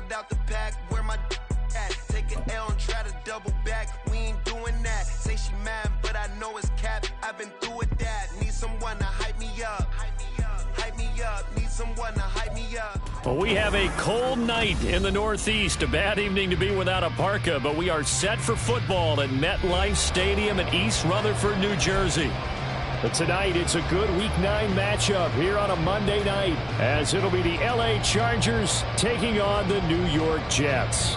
Balled out the pack, where my at? Take an L and try to double back. We ain't doing that. Say she mad, but I know it's cap. I've been through with that. Need someone to hype me up. Hype me up. Need someone to hype me up. Well, we have a cold night in the Northeast. A bad evening to be without a parka, but we are set for football at MetLife Stadium in East Rutherford, New Jersey. But tonight, it's a good Week 9 matchup here on a Monday night, as it'll be the L.A. Chargers taking on the New York Jets.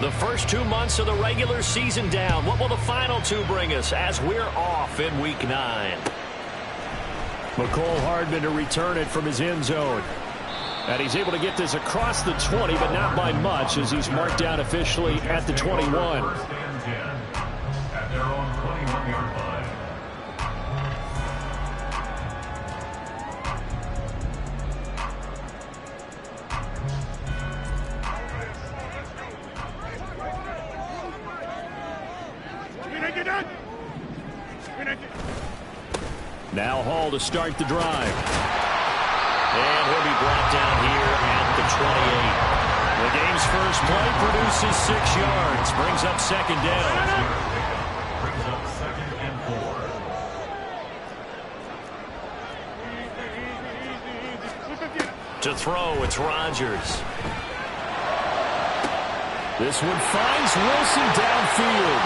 The first 2 months of the regular season down. What will the final 2 bring us as we're off in Week 9? McCole Hardman to return it from his end zone. And he's able to get this across the 20, but not by much, as he's marked down officially at the 21. At their own 21-yard line. Now Hall to start the drive. And he'll be brought down here at the 28. The game's first play produces 6 yards. Brings up second down. Brings up 2nd and 4. To throw, it's Rodgers. This one finds Wilson downfield.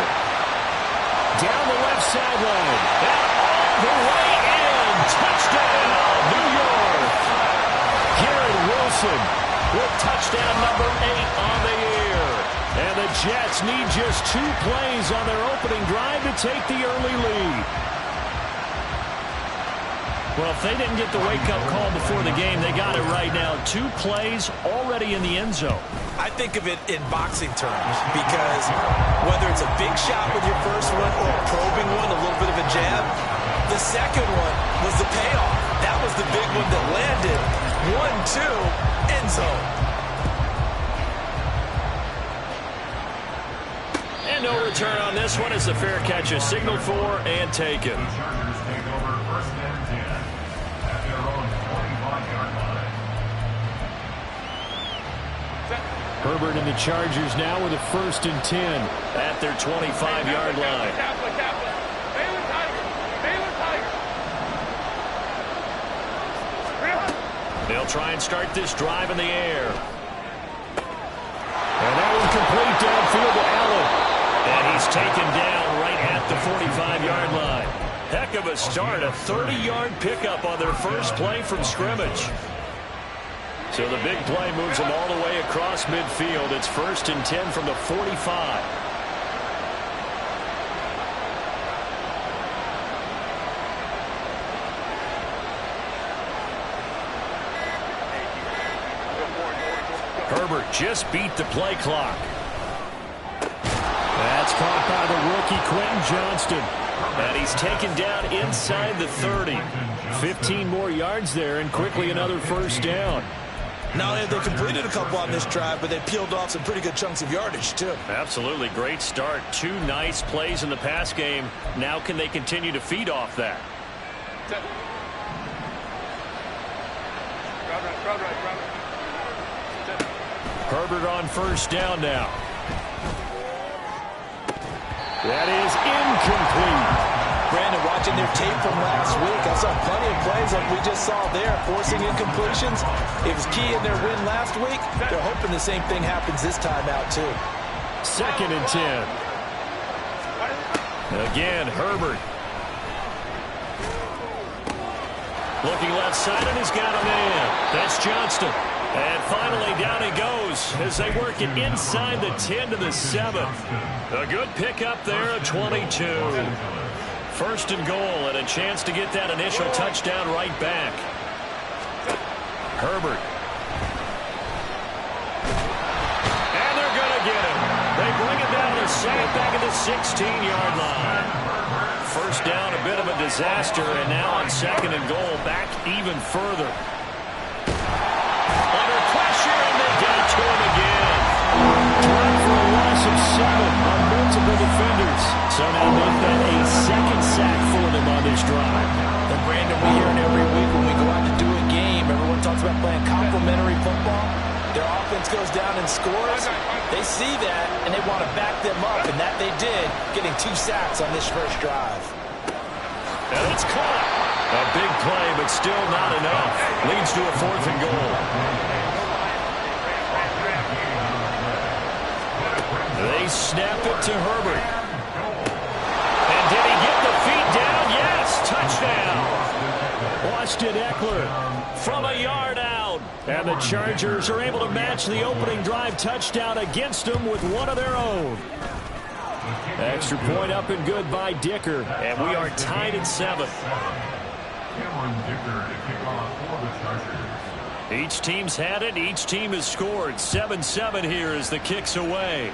Down the left sideline. And all the way in. Touchdown, New York. Garrett Wilson with touchdown number 8 on the year. And the Jets need just 2 plays on their opening drive to take the early lead. Well, if they didn't get the wake-up call before the game, they got it right now. 2 plays already in the end zone. I think of it in boxing terms, because whether it's a big shot with your first one or a probing one, a little bit of a jab, the second one was the payoff. That was the big one that landed. 1-2, end zone. And no return on this one as the fair catch is signaled for and taken. The Chargers take over 1st and 10 at their own 45-yard line. Herbert and the Chargers now with a 1st and 10 at their 25-yard line. They'll try and start this drive in the air. And that one complete downfield to Allen. And he's taken down right at the 45-yard line. Heck of a start, a 30-yard pickup on their first play from scrimmage. So the big play moves them all the way across midfield. It's 1st and 10 from the 45. Herbert just beat the play clock. That's caught by the rookie Quentin Johnston. And he's taken down inside the 30. 15 more yards there, and quickly another 1st down. Not only have they completed a couple on this drive, but they peeled off some pretty good chunks of yardage, too. Absolutely. Great start. 2 nice plays in the pass game. Now can they continue to feed off that? Herbert on 1st down now. That is incomplete. Brandon, watching their tape from last week, I saw plenty of plays like we just saw there, forcing incompletions. It was key in their win last week. They're hoping the same thing happens this time out, too. 2nd and 10. Again, Herbert. Looking left side, and he's got a man. That's Johnston. And finally, down he goes as they work it inside the 10 to the 7. A good pickup there at 22. 1st and goal, and a chance to get that initial touchdown right back. Herbert. And they're going to get him. They bring it down to sack back at the 16-yard line. 1st down, a bit of a disaster, and now on 2nd and goal, back even further. Under pressure, and they get it to him again. Trying for a loss of 7 on multiple defenders. So now make that a 2nd sack for next drive. And Brandon, we hear it every week when we go out to do a game. Everyone talks about playing complementary football. Their offense goes down and scores. They see that, and they want to back them up, and that they did, getting 2 sacks on this first drive. And it's caught. A big play, but still not enough. Leads to a 4th and goal. They snap it to Herbert. And did he get the feet down? Yes, touchdown. Austin Eckler from a yard out. And the Chargers are able to match the opening drive touchdown against them with one of their own. Extra point up and good by Dicker. And we are tied at 7. Each team's had it. Each team has scored. 7-7 here as the kick's away.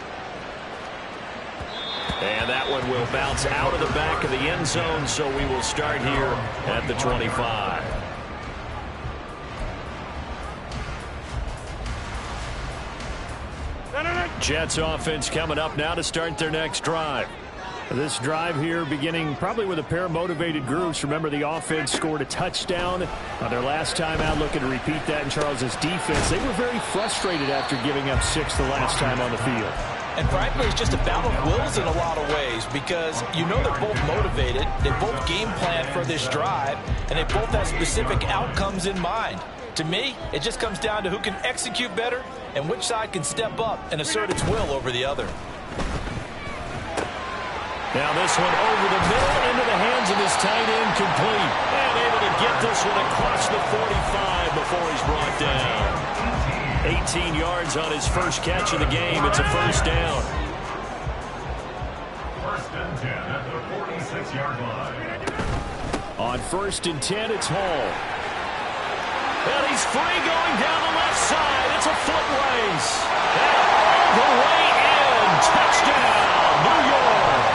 And that one will bounce out of the back of the end zone, so we will start here at the 25. Jets offense coming up now to start their next drive. This drive here beginning probably with a pair of motivated groups. Remember, the offense scored a touchdown on their last time out, looking to repeat that in Charles's defense. They were very frustrated after giving up 6 the last time on the field. And frankly, it's just a battle of wills in a lot of ways because you know they're both motivated, they both game plan for this drive, and they both have specific outcomes in mind. To me, it just comes down to who can execute better and which side can step up and assert its will over the other. Now this one over the middle into the hands of his tight end, complete. And able to get this one across the 45 before he's brought down. 18 yards on his first catch of the game. It's a first down. 1st and 10 at the 46-yard line. On 1st and 10, it's Hall. And he's free going down the left side. It's a foot race. And all the way in. Touchdown, New York.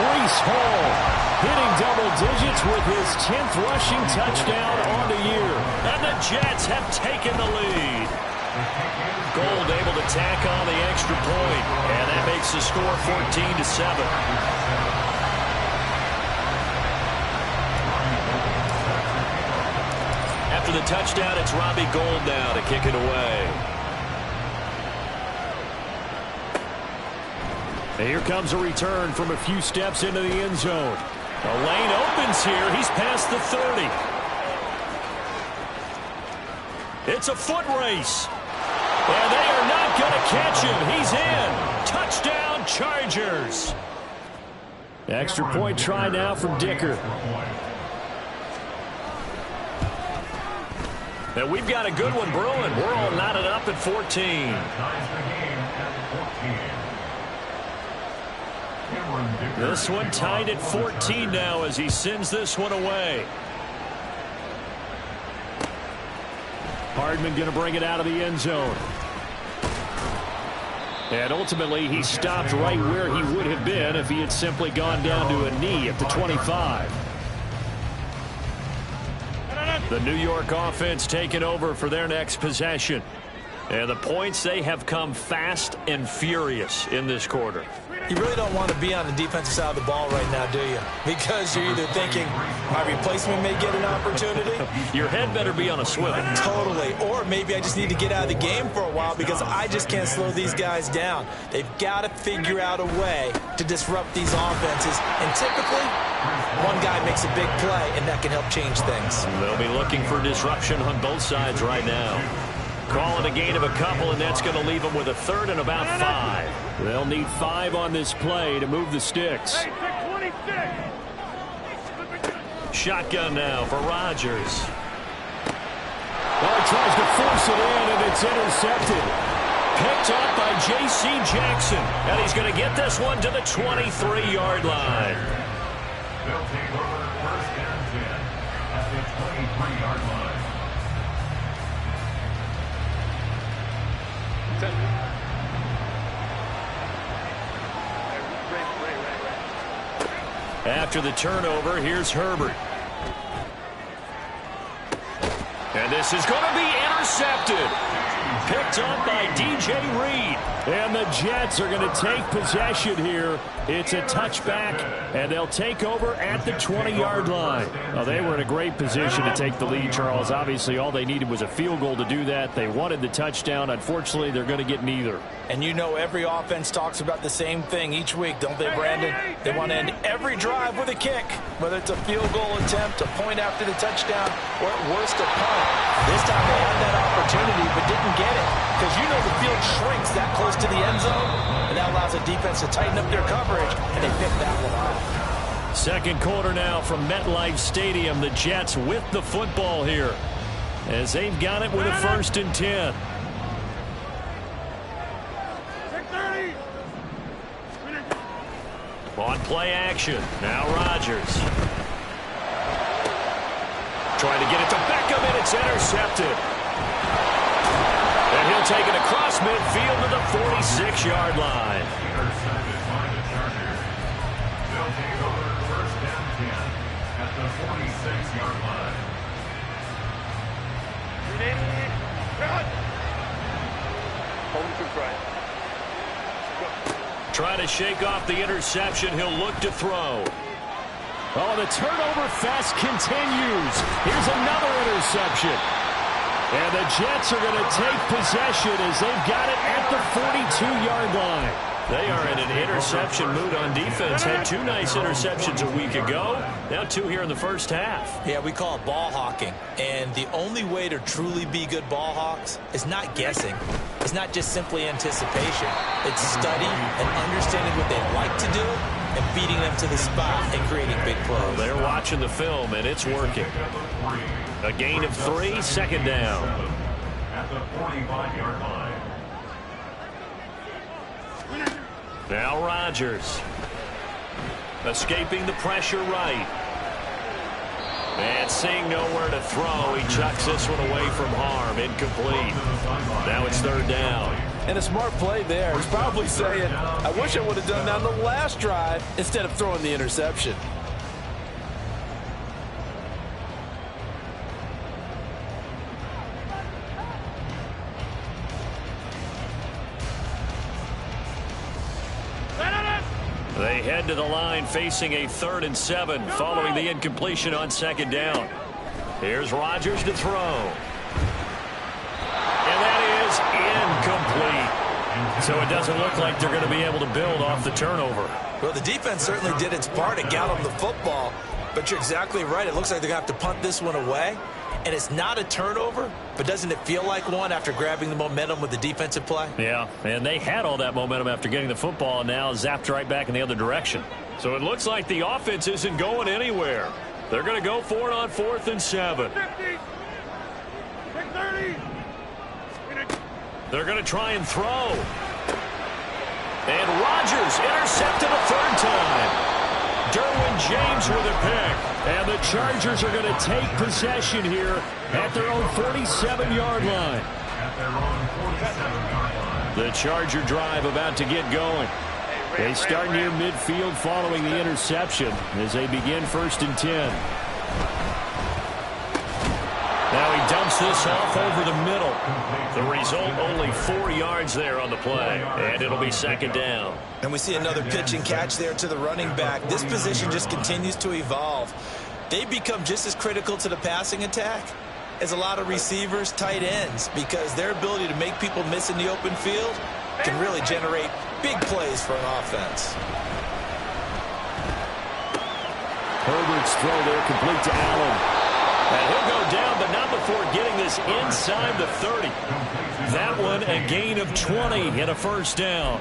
Breece Hall hitting double digits with his 10th rushing touchdown on the year. And the Jets have taken the lead. Gold able to tack on the extra point. And that makes the score 14-7. After the touchdown, it's Robbie Gould now to kick it away. And here comes a return from a few steps into the end zone. The lane opens here. He's past the 30. It's a foot race. And they are not going to catch him. He's in. Touchdown, Chargers. Extra point try now from Dicker. And we've got a good one brewing. We're all knotted up at 14. This one tied at 14 now as he sends this one away. Hardman going to bring it out of the end zone. And ultimately, he stopped right where he would have been if he had simply gone down to a knee at the 25. The New York offense taking over for their next possession. And the points, they have come fast and furious in this quarter. You really don't want to be on the defensive side of the ball right now, do you? Because you're either thinking, my replacement may get an opportunity. Your head better be on a swivel. Totally. Or maybe I just need to get out of the game for a while because I just can't slow these guys down. They've got to figure out a way to disrupt these offenses. And typically, one guy makes a big play, and that can help change things. They'll be looking for disruption on both sides right now. Calling a gain of a couple, and that's going to leave them with a 3rd and about 5. They'll need 5 on this play to move the sticks. Shotgun now for Rodgers. Well, he tries to force it in, and it's intercepted. Picked up by J.C. Jackson. And he's going to get this one to the 23-yard line. They'll take over 1st and 10 at the 23-yard line. After the turnover, here's Herbert. And this is going to be intercepted. picked up by DJ Reed. And the Jets are going to take possession here. It's a touchback, and they'll take over at the 20-yard line. Well, they were in a great position to take the lead, Charles. Obviously, all they needed was a field goal to do that. They wanted the touchdown. Unfortunately, they're going to get neither. And you know every offense talks about the same thing each week, don't they, Brandon? They want to end every drive with a kick, whether it's a field goal attempt, a point after the touchdown, or at worst a punt. This time they had that opportunity but didn't get it, because you know the field shrinks that close to the end zone, and that allows the defense to tighten up their coverage, and they picked that one off. Second quarter now from MetLife Stadium. The Jets with the football here as they've got it with a 1st and 10. On play action. Now Rodgers. Trying to get it to Beckham, and it's intercepted. And he'll take it across midfield to the 46-yard line. Intercepted by the Chargers. They'll take over 1st and 10 at the 46-yard line. Trying to shake off the interception. He'll look to throw. Oh, the turnover fest continues. Here's another interception. And the Jets are going to take possession as they've got it at the 42-yard line. They are in an interception mood on defense. Had 2 nice interceptions a week ago. Now 2 here in the first half. Yeah, we call it ball hawking. And the only way to truly be good ball hawks is not guessing. It's not just simply anticipation. It's studying and understanding what they like to do and beating them to the spot and creating big plays. They're watching the film, and it's working. A gain of 3, 2nd down. At the 45-yard line. Now Rodgers. Escaping the pressure right. And seeing nowhere to throw, he chucks this one away from harm. Incomplete. Now it's 3rd down. And a smart play there. He's probably saying, I wish I would have done that on the last drive instead of throwing the interception. They head to the line facing a 3rd and 7 following the incompletion on 2nd down. Here's Rodgers to throw. And that is incomplete. So it doesn't look like they're going to be able to build off the turnover. Well, the defense certainly did its part to get them the football. But you're exactly right. It looks like they're going to have to punt this one away. And it's not a turnover, but doesn't it feel like one after grabbing the momentum with the defensive play? Yeah, and they had all that momentum after getting the football and now zapped right back in the other direction. So it looks like the offense isn't going anywhere. They're going to go for it on 4th and 7. They're going to try and throw. And Rodgers intercepted a 3rd time. Derwin James with a pick. And the Chargers are going to take possession here at their own 47-yard line. At their own 47-yard line. The Charger drive about to get going. They start near midfield following the interception as they begin 1st and 10. Now he dumps this off over the middle. The result, only 4 yards there on the play, and it'll be 2nd down. And we see another pitch and catch there to the running back. This position just continues to evolve. They become just as critical to the passing attack as a lot of receivers, tight ends, because their ability to make people miss in the open field can really generate big plays for an offense. Herbert's throw there complete to Allen. And he'll go down, but not before getting this inside the 30. That one, a gain of 20 and a 1st down.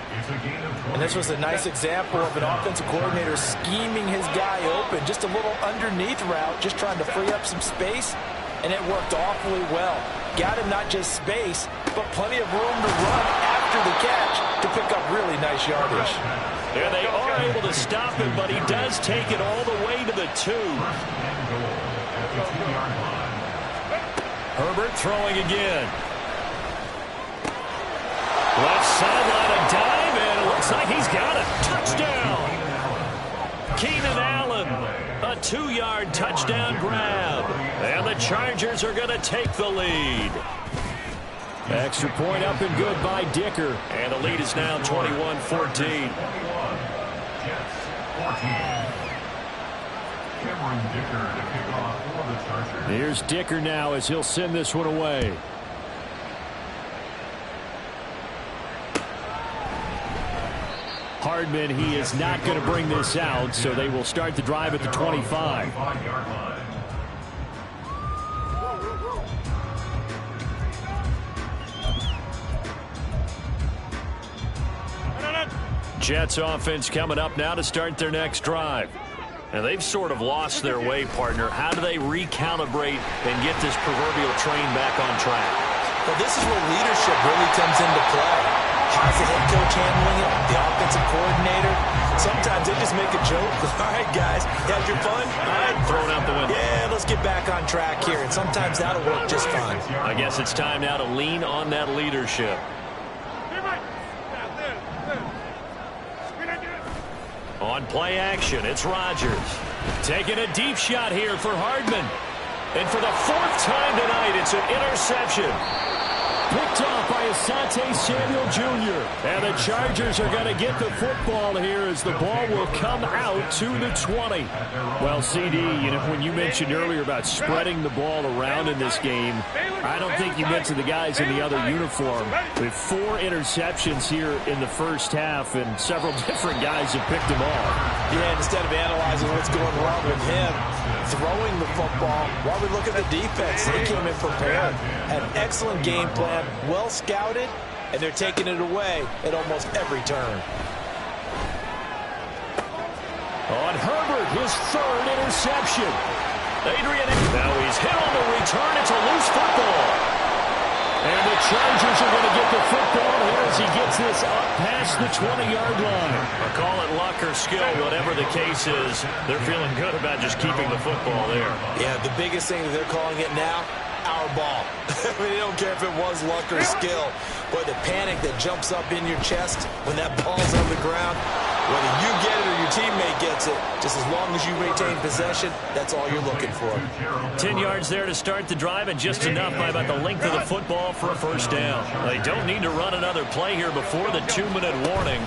And this was a nice example of an offensive coordinator scheming his guy open. Just a little underneath route, just trying to free up some space, and it worked awfully well. Got him not just space, but plenty of room to run after the catch to pick up really nice yardage. Yeah, they are able to stop him, but he does take it all the way to the 2. Herbert throwing again. Left sideline, a dive, and it looks like he's got it. Touchdown! Keenan Allen, a 2-yard touchdown grab. And the Chargers are going to take the lead. Extra point up and good by Dicker. And the lead is now 21-14. Here's Dicker now as he'll send this one away. Hardman, he is not going to bring this out, so they will start the drive at the 25. Jets offense coming up now to start their next drive. And they've sort of lost their way, partner. How do they recalibrate and get this proverbial train back on track? Well, this is where leadership really comes into play. How's the head coach handling it? The offensive coordinator? Sometimes they just make a joke. All right, guys, had your fun? All right, thrown out the window. Yeah, let's get back on track here. And sometimes that'll work just fine. I guess it's time now to lean on that leadership. On play action, it's Rodgers. Taking a deep shot here for Hardman. And for the fourth time tonight, it's an interception. Picked off by Asante Samuel Jr. And the Chargers are going to get the football here as the ball will come out to the 20. Well, CD, you know, when you mentioned earlier about spreading the ball around in this game, I don't think you mentioned the guys in the other uniform. With 4 interceptions here in the first half, and several different guys have picked them off. Yeah, instead of analyzing what's going wrong with him, throwing the football, while we look at the defense, they came in prepared, had an excellent game plan, well scouted, and they're taking it away at almost every turn. On Herbert, his 3rd interception. Adrian, now he's hit on the return. It's a loose football. And the Chargers are going to get the football here as he gets this up past the 20-yard line. Or call it luck or skill, whatever the case is, they're feeling good about just keeping the football there. Yeah, the biggest thing that they're calling it now, our ball. I mean, they don't care if it was luck or skill. But the panic that jumps up in your chest when that ball's on the ground, whether you get it or your teammate gets it, just as long as you retain possession, that's all you're looking for. 10 yards there to start the drive, and just enough by about the length of the football for a first down. They don't need to run another play here before the 2-minute warning.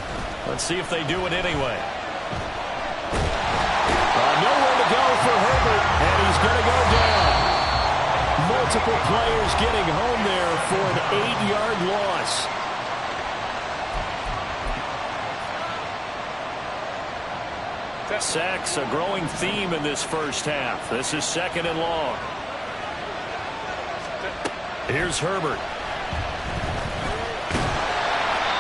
Let's see if they do it anyway. Nowhere to go for Herbert, and he's going to go down. Multiple players getting home there for an 8-yard loss. Sacks, a growing theme in this first half. This is 2nd and long. Here's Herbert.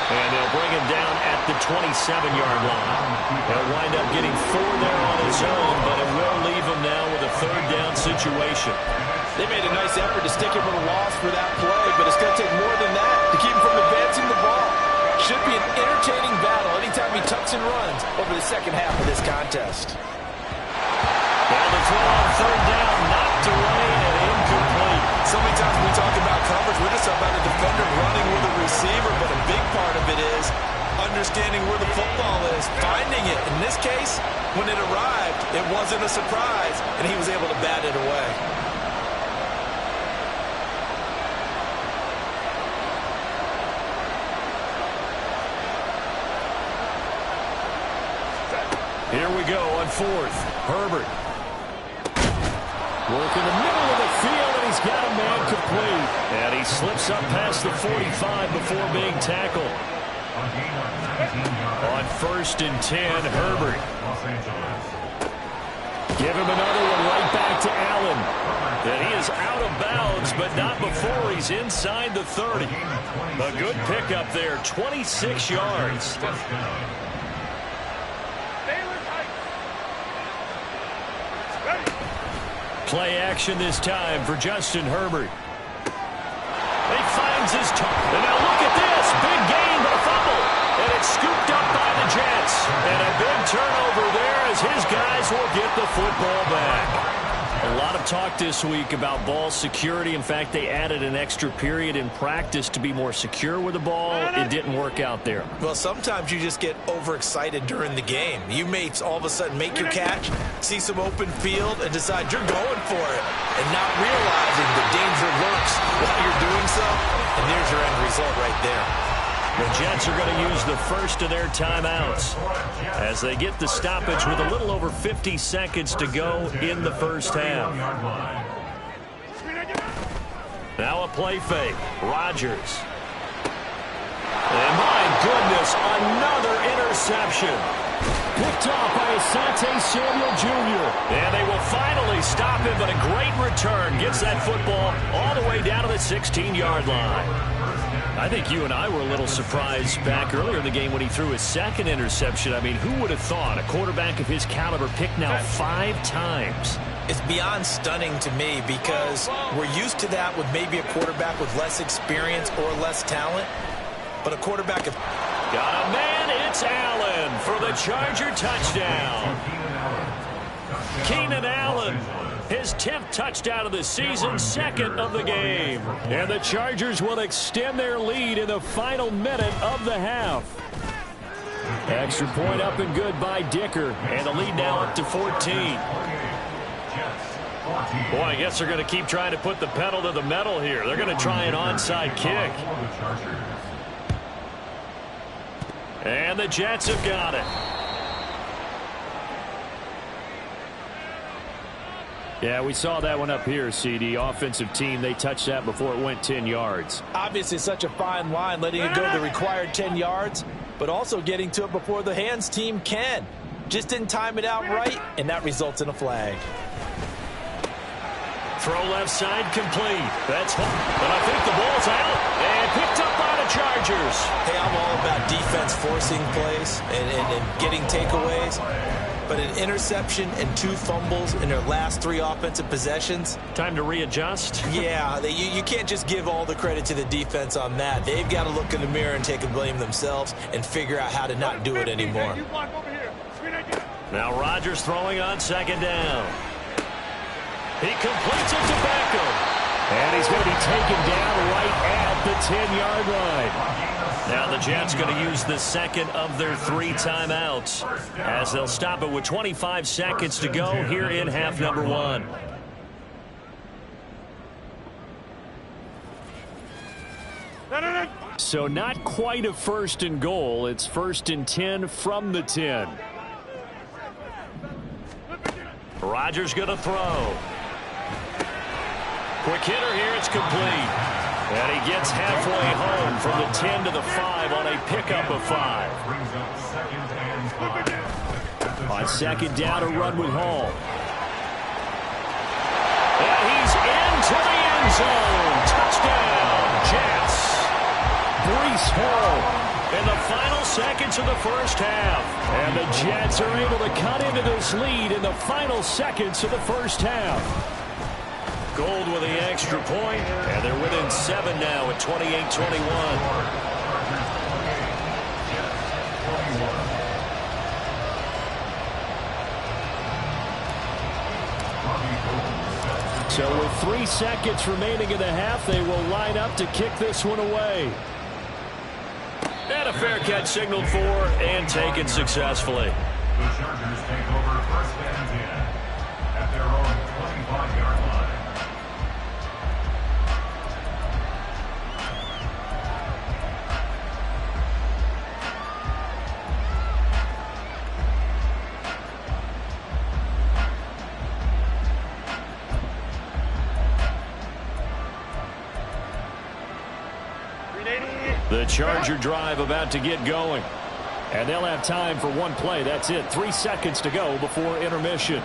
And they'll bring him down at the 27-yard line. He'll wind up getting 4 there on his own, but it will leave him now with a 3rd down situation. They made a nice effort to stick him with a loss for that play, but it's going to take more than that to keep him from advancing the ball. Should be an entertaining battle anytime he tucks and runs over the second half of this contest. Now the throw on 3rd down, knocked away and incomplete. So many times when we talk about coverage, we're just talking about a defender running with a receiver, but a big part of it is understanding where the football is, finding it. In this case, when it arrived, it wasn't a surprise, and he was able to bat it away. Here we go on 4th. Herbert. Work in the middle of the field, and he's got a man complete. And he slips up past the 45 before being tackled. On 1st and 10, Herbert. Give him another one right back to Allen. And he is out of bounds, but not before he's inside the 30. A good pickup there, 26 yards. Play action this time for Justin Herbert. He finds his target. And now look at this. Big gain, but a fumble. And it's scooped up by the Jets. And a big turnover there as his guys will get the football back. A lot of talk this week about ball security. In fact, they added an extra period in practice to be more secure with the ball. It didn't work out there. Well, sometimes you just get overexcited during the game. You may all of a sudden make your catch, see some open field, and decide you're going for it, and not realizing the danger lurks while you're doing so. And there's your end result right there. The Jets are going to use the first of their timeouts as they get the stoppage with a little over 50 seconds to go in the first half. Now a play fake. Rodgers. And my goodness, another interception. Picked off by Asante Samuel Jr. And they will finally stop him, but a great return gets that football all the way down to the 16-yard line. I think you and I were a little surprised back earlier in the game when he threw his second interception. I mean, who would have thought a quarterback of his caliber picked now 5 times? It's beyond stunning to me because we're used to that with maybe a quarterback with less experience or less talent. But a quarterback of... Got a man, it's Allen for the Charger touchdown. Keenan Allen, his 10th touchdown of the season, 2nd of the game. And the Chargers will extend their lead in the final minute of the half. Extra point up and good by Dicker. And the lead now up to 14. Boy, I guess they're going to keep trying to put the pedal to the metal here. They're going to try an onside kick. And the Jets have got it. Yeah, we saw that one up here, CD. Offensive team, they touched that before it went 10 yards. Obviously such a fine line, letting it go the required 10 yards, but also getting to it before the hands team can. Just didn't time it out right, and that results in a flag. Throw left side complete. That's home. But I think the ball's out. And picked up by the Chargers. Hey, I'm all about defense forcing plays and getting takeaways. But an interception and 2 fumbles in their last 3 offensive possessions. Time to readjust? Yeah, you can't just give all the credit to the defense on that. They've got to look in the mirror and take the blame themselves and figure out how to not do it anymore. Now Rodgers throwing on 2nd down. He completes it to Beckham. And he's going to be taken down right at the 10-yard line. Now the Jets going to use the 2nd of their 3 timeouts as they'll stop it with 25 seconds to go here in half number 1. So not quite a 1st and goal. It's 1st and 10 from the 10. Rodgers going to throw. Quick hitter here, it's complete. And he gets halfway home from the 10 to the 5 on a pickup of 5. On 2nd down, a run with Hall. And he's into the end zone. Touchdown, Jets. Breece Hall in the final seconds of the first half. And the Jets are able to cut into this lead in the final seconds of the first half. Gold with the extra point, and they're within 7 now at 28-21. So with 3 seconds remaining in the half, they will line up to kick this one away. And a fair catch signaled for and taken successfully. The Chargers take over 1st and 10 at their own 25-yard line. The Charger drive about to get going. And they'll have time for 1 play. That's it. 3 seconds to go before intermission.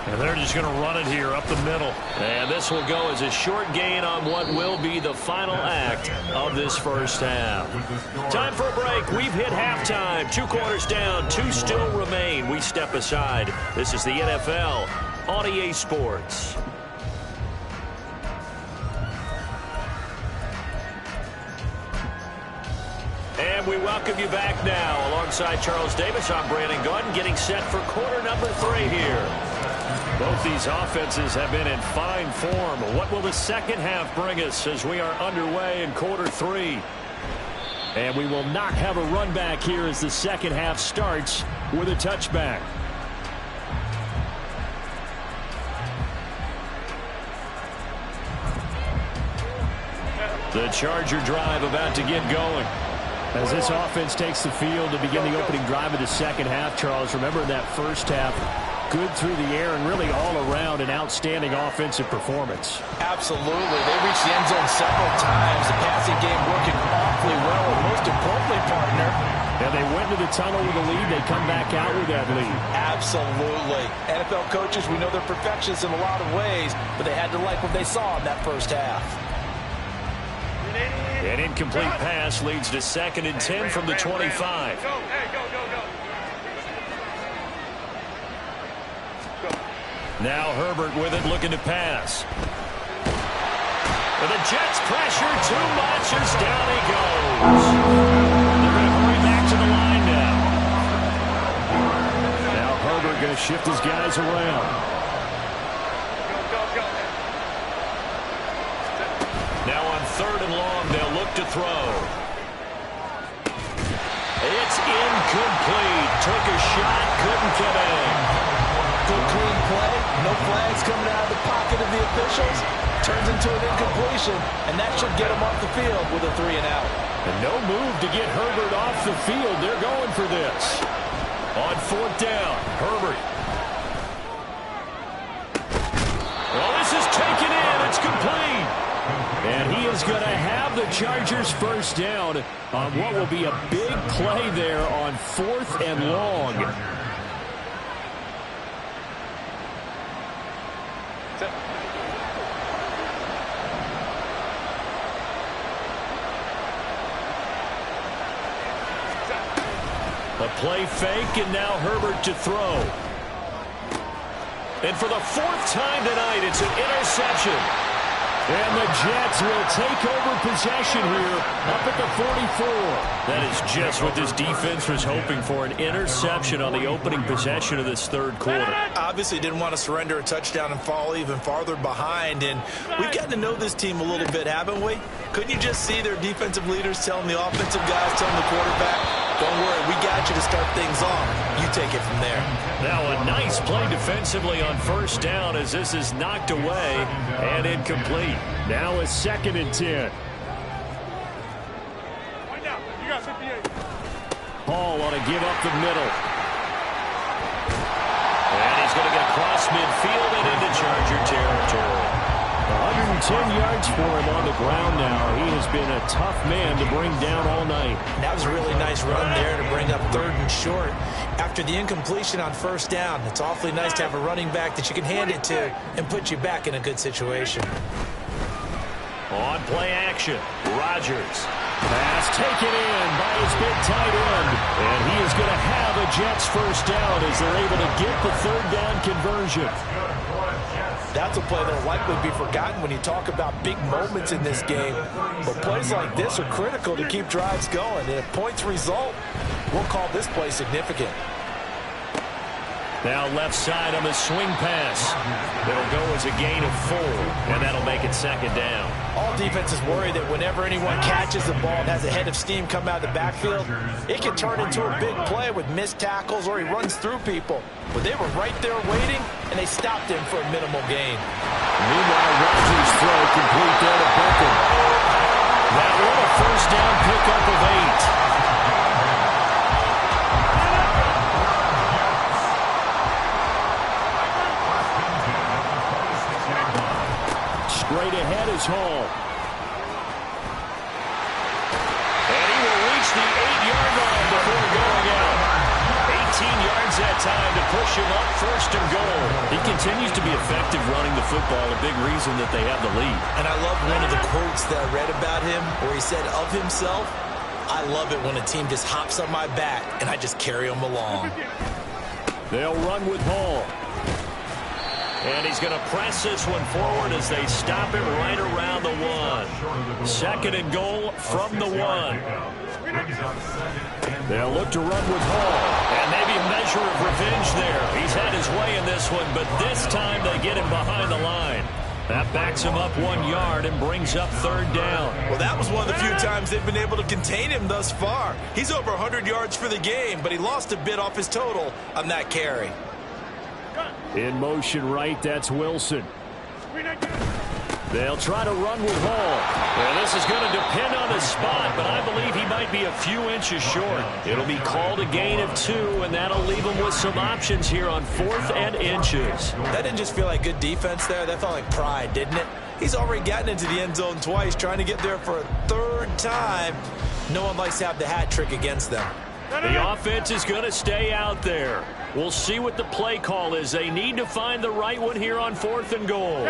And they're just going to run it here up the middle. And this will go as a short gain on what will be the final act of this first half. Time for a break. We've hit halftime. 2 quarters down. 2 still remain. We step aside. This is the NFL on EA Sports. And And we welcome you back now. Alongside Charles Davis, I'm Brandon Gordon, getting set for quarter number 3 here. Both these offenses have been in fine form. What will the second half bring us as we are underway in quarter 3? And we will not have a run back here as the second half starts with a touchback. The Charger drive about to get going. As this offense takes the field to begin the opening drive of the second half, Charles, remember in that first half, good through the air and really all around an outstanding offensive performance. Absolutely. They reached the end zone several times. The passing game working awfully well, and most importantly, partner. And they went to the tunnel with a lead. They come back out with that lead. Absolutely. NFL coaches, we know they're perfectionists in a lot of ways, but they had to like what they saw in that first half. An incomplete pass leads to 2nd and 10 from the 25. Now Herbert with it, looking to pass. But the Jets pressure too much as down he goes. They're going to hurry back to the line now. Now Herbert going to shift his guys around. Now on 3rd and long, they'll look to throw. It's incomplete. Took a shot, couldn't get in. Good clean play. No flags coming out of the pocket of the officials. Turns into an incompletion, and that should get him off the field with a 3 and out. And no move to get Herbert off the field. They're going for this. On 4th down, Herbert. Well, this is taken in. It's complete. And he is going to have the Chargers first down on what will be a big play there on 4th and long. A play fake, and now Herbert to throw. And for the 4th time tonight, it's an interception. And the Jets will take over possession here up at the 44. That is just what this defense was hoping for, an interception on the opening possession of this 3rd quarter. Obviously didn't want to surrender a touchdown and fall even farther behind. And we've gotten to know this team a little bit, haven't we? Couldn't you just see their defensive leaders telling the offensive guys, telling the quarterback, don't worry, we got you to start things off. You take it from there. Now a nice play defensively on 1st down as this is knocked away and incomplete. Now a 2nd and 10. Hall on a give up the middle. And he's going to get across midfield and into Charger territory. 110 yards for him on the ground now. He has been a tough man to bring down all night. That was a really nice run there to bring up 3rd and short. After the incompletion on 1st down, it's awfully nice to have a running back that you can hand it to and put you back in a good situation. On play action, Rodgers. Pass taken in by his big tight end. And he is going to have a Jets first down as they're able to get the 3rd down conversion. That's a play that will likely be forgotten when you talk about big moments in this game. But plays like this are critical to keep drives going. And if points result, we'll call this play significant. Now left side on the swing pass. It'll go as a gain of 4, and that'll make it 2nd down. All defenses worry that whenever anyone catches the ball and has a head of steam come out of the backfield, it can turn into a big play with missed tackles or he runs through people. But they were right there waiting, and they stopped him for a minimal gain. Meanwhile, Rodgers' throw complete there to Beckham. That one a first down pickup of 8. Straight ahead is Hall. And he will reach the 8-yard line before going out. 18 yards that time to push him up 1st and goal. He continues to be effective running the football, a big reason that they have the lead. And I love one of the quotes that I read about him where he said of himself, I love it when a team just hops on my back and I just carry them along. They'll run with Hall. And he's going to press this one forward as they stop it right around the 1. Second and goal from the 1. They'll look to run with Hall. And maybe a measure of revenge there. He's had his way in this one, but this time they get him behind the line. That backs him up 1 yard and brings up third down. Well, that was one of the few times they've been able to contain him thus far. He's over 100 yards for the game, but he lost a bit off his total on that carry. In motion right, that's Wilson. They'll try to run with Hall. And this is going to depend on the spot, but I believe he might be a few inches short. It'll be called a gain of 2, and that'll leave him with some options here on 4th and inches. That didn't just feel like good defense there. That felt like pride, didn't it? He's already gotten into the end zone twice, trying to get there for a 3rd time. No one likes to have the hat trick against them. The offense is going to stay out there. We'll see what the play call is. They need to find the right one here on 4th and goal.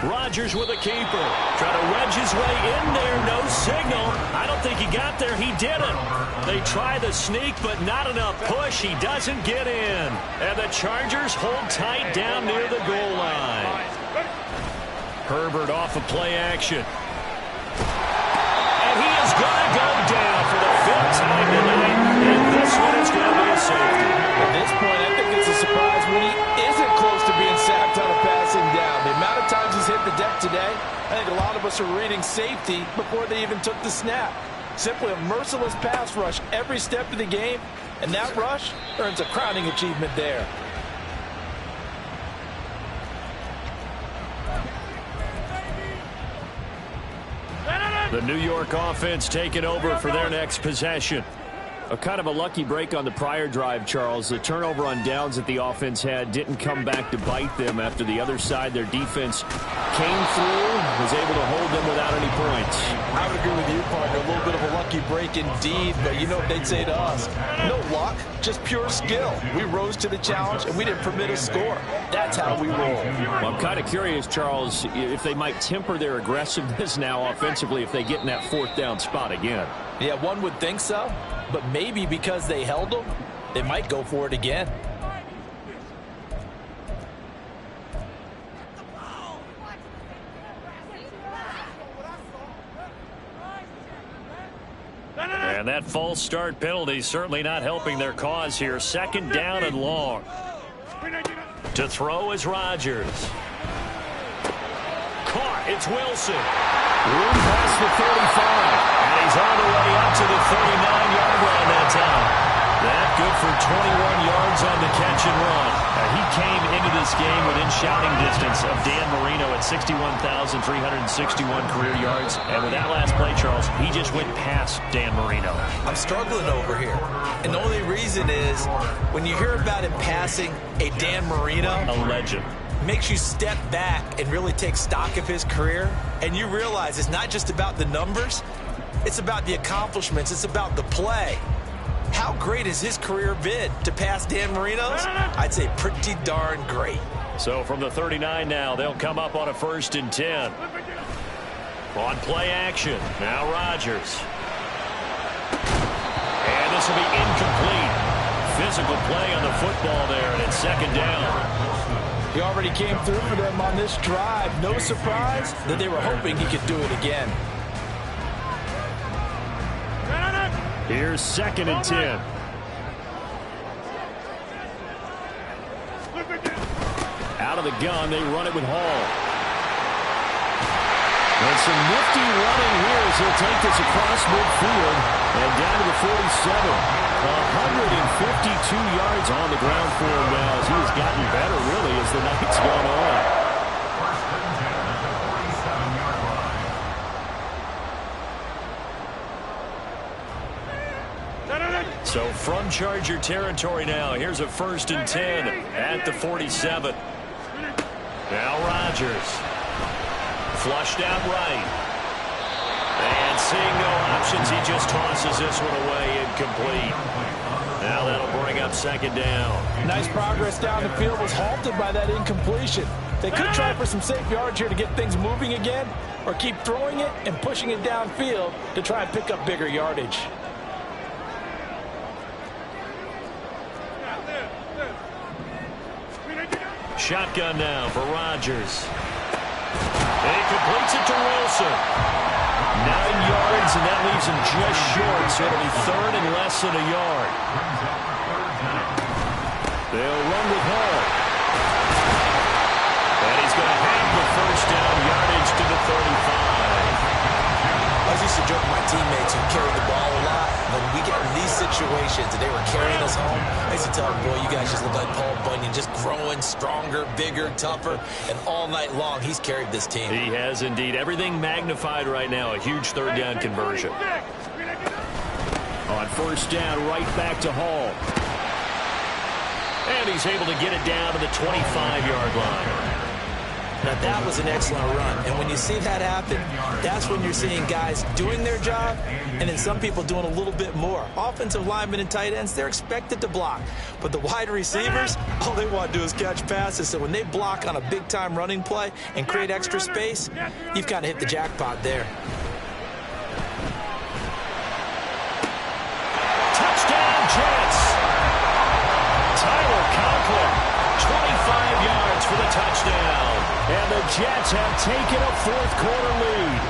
Rodgers with a keeper. Try to wedge his way in there. No signal. I don't think he got there. He didn't. They try the sneak, but not enough push. He doesn't get in. And the Chargers hold tight down near the goal line. Herbert off of play action. And he is going to go down for the 5th time tonight. And this one is going to be a safety. At this point, I think it's a surprise when he isn't close to being sacked on a passing down. The amount of times he's hit the deck today, I think a lot of us are reading safety before they even took the snap. Simply a merciless pass rush every step of the game, and that rush earns a crowning achievement there. The New York offense taking over for their next possession. A kind of a lucky break on the prior drive, Charles. The turnover on downs that the offense had didn't come back to bite them after the other side. Their defense came through, was able to hold them without any points. I would agree with you, partner. A little bit of a lucky break indeed, but you know what they'd say to us. No luck, just pure skill. We rose to the challenge, and we didn't permit a score. That's how we roll. Well, I'm kind of curious, Charles, if they might temper their aggressiveness now offensively if they get in that 4th down spot again. Yeah, one would think so. But maybe because they held them, they might go for it again. And that false start penalty certainly not helping their cause here. 2nd down and long. To throw is Rodgers. Caught. It's Wilson. Room past the 35. And he's all the way up to the 39-yard line that time. That good for 21 yards on the catch and run. He came into this game within shouting distance of Dan Marino at 61,361 career yards. And with that last play, Charles, he just went past Dan Marino. I'm struggling over here. And the only reason is when you hear about him passing a Dan Marino, a legend, makes you step back and really take stock of his career, and you realize it's not just about the numbers, it's about the accomplishments, it's about the play. How great has his career been to pass Dan Marino's? I'd say pretty darn great. So from the 39 now, they'll come up on a 1st and 10. On play action, now Rodgers. And this will be incomplete. Physical play on the football there, and it's 2nd down. He already came through for them on this drive. No surprise that they were hoping he could do it again. Here's 2nd and 10. Out of the gun, they run it with Hall. And some nifty running here as he'll take this across midfield and down to the 47. 152 yards on the ground for him now as he has gotten better, really, as the night's gone on. So from Charger territory now, here's a 1st and 10 at the 47. Now Rodgers. Flushed out right. And seeing no options, he just tosses this one away incomplete. Now that'll bring up 2nd down. Nice progress down the field, was halted by that incompletion. They could try for some safe yards here to get things moving again, or keep throwing it and pushing it downfield to try and pick up bigger yardage. Shotgun now for Rodgers. And he completes it to Wilson. 9 yards, and that leaves him just short, so it'll be third and less than a yard. They'll run with Hall. And he's going to have the first down, yardage to the 35. I used to joke with my teammates who carried the ball a lot. When we get in these situations and they were carrying us home, I used to tell them, boy, you guys just look like Paul Bunyan, just growing stronger, bigger, tougher, and all night long he's carried this team. He has indeed. Everything magnified right now. A huge third down conversion. On first down, right back to Hall. And he's able to get it down to the 25-yard line. Now, that was an excellent run. And when you see that happen, that's when you're seeing guys doing their job and then some people doing a little bit more. Offensive linemen and tight ends, they're expected to block. But the wide receivers, all they want to do is catch passes. So when they block on a big-time running play and create extra space, you've kind of hit the jackpot there. Touchdown, Jets! Tyler Conklin, 25 yards for the touchdown. And the Jets have taken a fourth-quarter lead.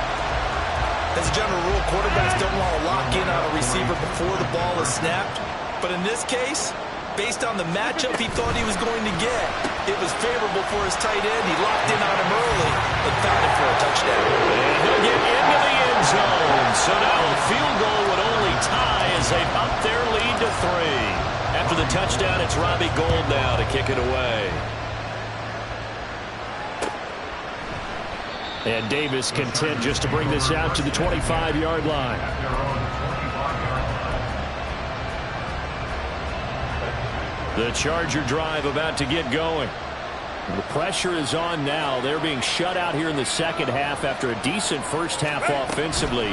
As a general rule, quarterbacks don't want to lock in on a receiver before the ball is snapped. But in this case, based on the matchup he thought he was going to get, it was favorable for his tight end. He locked in on him early and found him for a touchdown. And he'll get into the end zone. So now a field goal would only tie as they up their lead to 3. After the touchdown, it's Robbie Gould now to kick it away. And Davis content just to bring this out to the 25-yard line. The Charger drive about to get going. The pressure is on now. They're being shut out here in the second half after a decent first half offensively.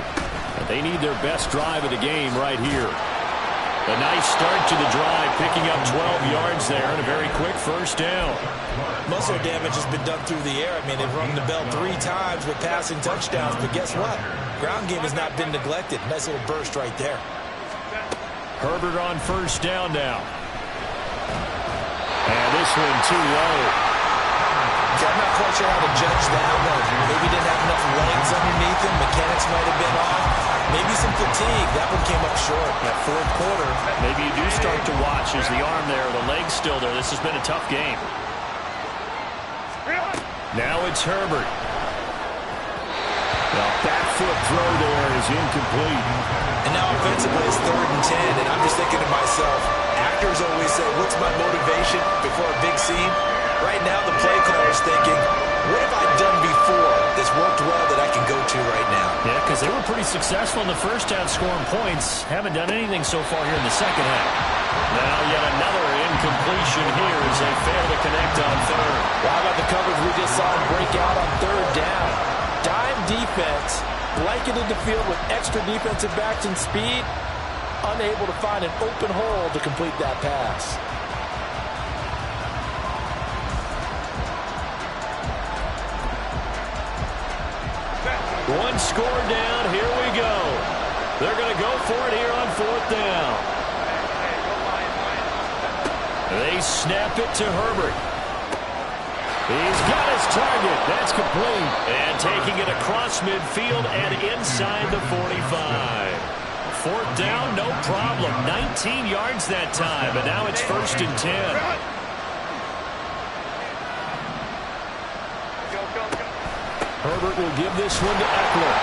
But they need their best drive of the game right here. A nice start to the drive, picking up 12 yards there and a very quick first down. Muscle damage has been done through the air. I mean, they've rung the bell 3 times with passing touchdowns, but guess what? Ground game has not been neglected. Nice little burst right there. Herbert on first down now. And this one too low. I'm not quite sure how to judge that one. Maybe didn't have enough legs underneath him. Mechanics might have been off. Maybe some fatigue. That one came up short. That fourth quarter. Maybe you do start to watch as the arm there, the leg's still there. This has been a tough game. Now it's Herbert. The back foot throw there is incomplete. And now offensively it's 3rd and 10. And I'm just thinking to myself, actors always say, what's my motivation before a big scene? Right now the play caller's thinking, what have I done before that's worked well that I can go to right now? Yeah, because they were pretty successful in the first half scoring points. Haven't done anything so far here in the second half. Now yet another incompletion here as they fail to connect on 3rd. Well, how about the coverage we just saw him break out on 3rd down? Dime defense, blanketed the field with extra defensive backs and speed, unable to find an open hole to complete that pass. One score down, here we go. They're going to go for it here on 4th down. They snap it to Herbert. He's got his target. That's complete. And taking it across midfield and inside the 45. 4th down, no problem. 19 yards that time, and now it's 1st and 10. Herbert will give this one to Eckler.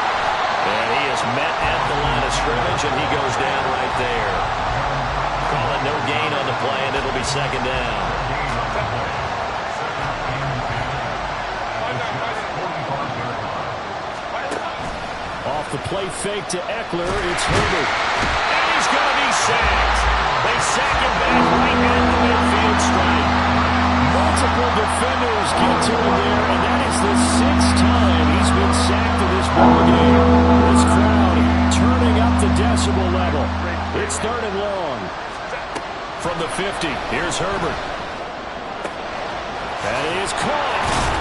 And he is met at the line of scrimmage, and he goes down right there. Call it no gain on the play, and it'll be 2nd down. Off the play fake to Eckler, it's Herbert. And he's going to be sacked. They sack him back right at the midfield stripe. Multiple defenders get to him there, and that is the 6th time he's been sacked in this ball game. This crowd turning up the decibel level. It's 3rd and long. From the 50, here's Herbert. That is caught.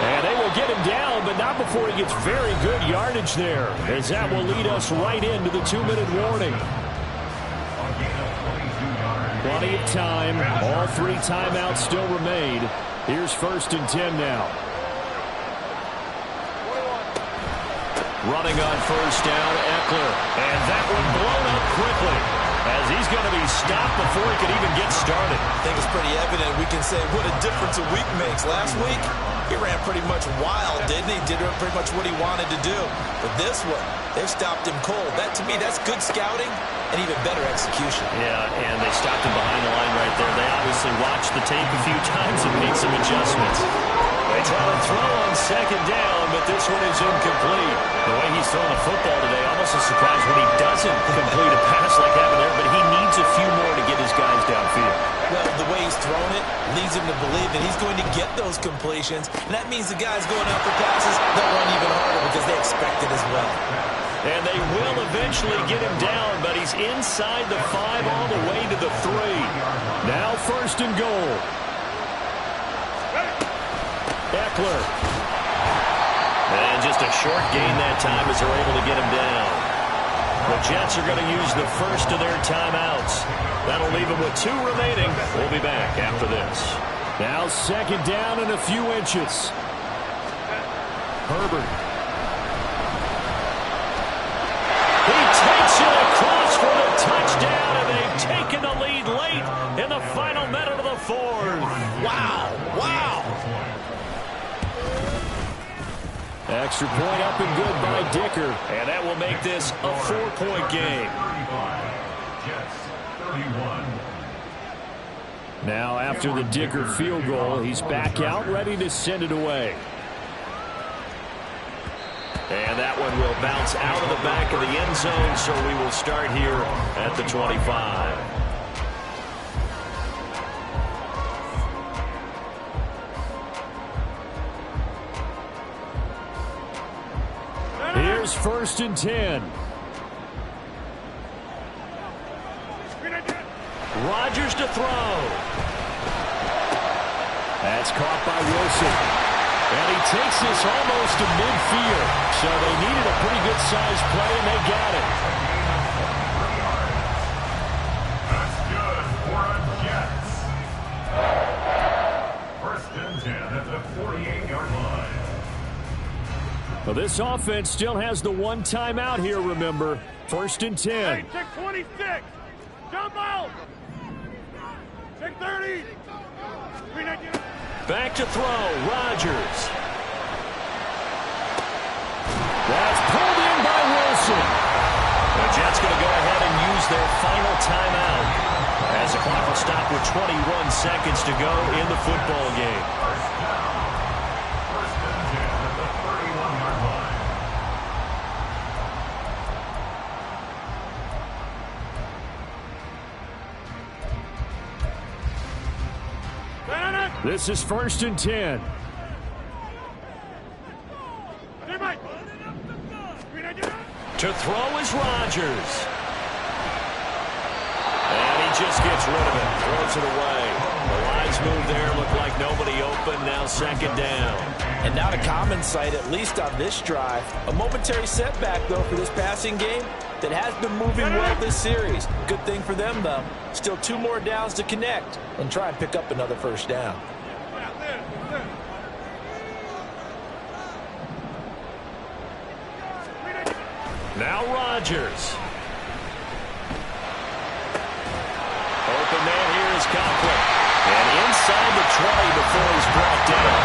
And they will get him down, but not before he gets very good yardage there, as that will lead us right into the 2-minute warning. Plenty of time. All 3 timeouts still remain. Here's 1st and 10 now. Running on 1st down, Eckler. And that one blown up quickly, as he's going to be stopped before he can even get started. I think it's pretty evident. We can say what a difference a week makes. Last week, he ran pretty much wild, didn't he? Did pretty much what he wanted to do. But this one, they stopped him cold. That, to me, that's good scouting and even better execution. Yeah, and they stopped him behind the line right there. They obviously watched the tape a few times and made some adjustments. They try to throw on 2nd down, but this one is incomplete. The way he's throwing the football today, almost a surprise when he doesn't complete a pass like happened there, but he needs a few more to get his guys downfield. Well, the way he's thrown it leads him to believe that he's going to get those completions, and that means the guys going out for passes, they'll run even harder because they expect it as well. And they will eventually get him down, but he's inside the 5 all the way to the 3. Now 1st and goal. Eckler. And just a short gain that time as they're able to get him down. The Jets are going to use the first of their timeouts. That'll leave them with 2 remaining. We'll be back after this. Now 2nd down and a few inches. Herbert. He takes it across for the touchdown, and they've taken the lead late in the final minute of the 4th. Wow, wow. Extra point up and good by Dicker. And that will make this a 4-point game. Jets 31. Now after the Dicker field goal, he's back out ready to send it away. And that one will bounce out of the back of the end zone, so we will start here at the 25. Here's 1st and 10. Rodgers to throw. That's caught by Wilson. And he takes this almost to midfield. So they needed a pretty good-sized play, and they got it. That's good for a Jets. 1st and 10 at the 48-yard line. Well, this offense still has the 1 timeout here, remember. 1st and 10. Hey, check 26. Jump out. Check 30. Back to throw, Rodgers. That's pulled in by Wilson. The Jets going to go ahead and use their final timeout as the clock will stop with 21 seconds to go in the football game. This is 1st and 10. To throw is Rodgers. And he just gets rid of it. Throws it away. The lines move there. Look like nobody open. Now 2nd down. And not a common sight, at least on this drive. A momentary setback, though, for this passing game that has been moving well this series. Good thing for them, though. Still 2 more downs to connect and try and pick up another 1st down. Now Rodgers. Open man here is Conklin. And inside the 20 before he's brought down.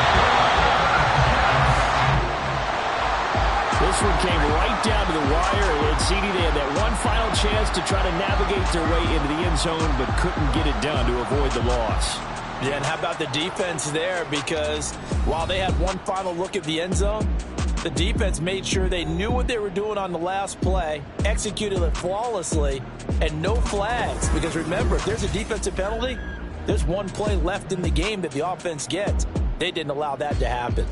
This one came right down to the wire. And CD, they had that one final chance to try to navigate their way into the end zone, but couldn't get it done to avoid the loss. Yeah, and how about the defense there? Because while they had one final look at the end zone, the defense made sure they knew what they were doing on the last play, executed it flawlessly, and no flags. Because remember, if there's a defensive penalty, there's 1 play left in the game that the offense gets. They didn't allow that to happen.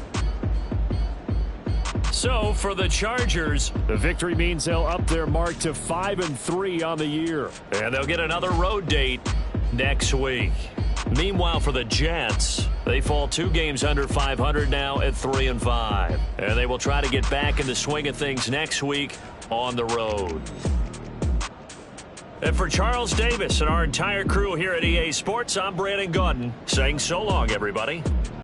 So for the Chargers, the victory means they'll up their mark to 5-3 on the year. And they'll get another road date next week. Meanwhile, for the Jets, they fall 2 games under 500 now at 3-5. And they will try to get back in the swing of things next week on the road. And for Charles Davis and our entire crew here at EA Sports, I'm Brandon Gaudin saying so long, everybody.